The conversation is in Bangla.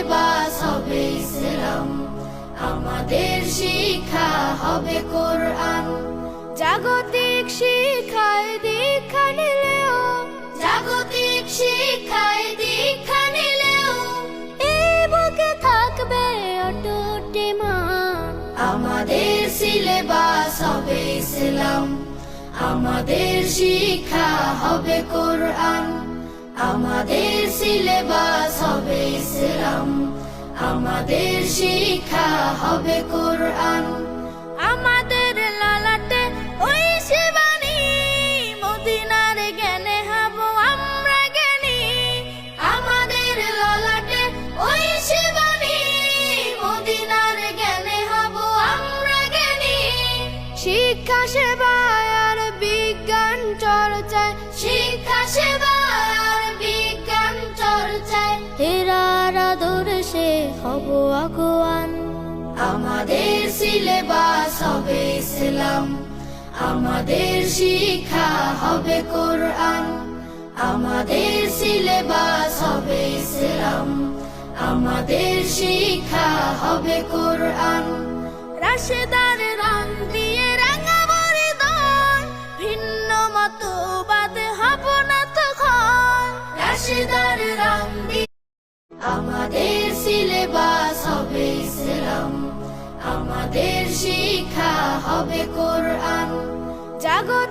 সিলেবাস হবে ইসলাম, আমাদের শিক্ষা হবে কোরআন। জাগতিক শিক্ষায় দীক্ষা নিলেও, জাগতিক শিক্ষায় দীক্ষা নিলেও এই বুকে থাকবে অটুট ঈমান। আমাদের সিলেবাস হবে ইসলাম, আমাদের শিক্ষা হবে কোরআন। আমাদের সিলেবাস হবে ইসলাম, আমাদের শিক্ষা হবে কোরআন। আমাদের লালাটে ওই শিবানী, মদিনার জ্ঞানে হব আমরা জ্ঞানী। আমাদের লালাটে ওই শিবানী, মদিনার জ্ঞানে হব আমরা জ্ঞানী। শিক্ষা সেবায় আর বিজ্ঞান চর্চায়, শিক্ষা সেবায় আর বিজ্ঞান চর্চায় হেরার আদর্শে হব আগুয়ান। আমাদের সিলেবাস হবে ইসলাম, আমাদের শিক্ষা হবে কোরআন। আমাদের সিলেবাস হবে ইসলাম, আমাদের শিক্ষা হবে কোরআন। রাশেদার রং দিয়ে রাঙাবো হৃদয়, ভিন্ন মতবাদ হব না তখন। রাশেদার রং দিয়ে আমাদের সিলেবাস হবে ইসলাম, আমাদের শিক্ষা হবে কোরআন। জাগতিক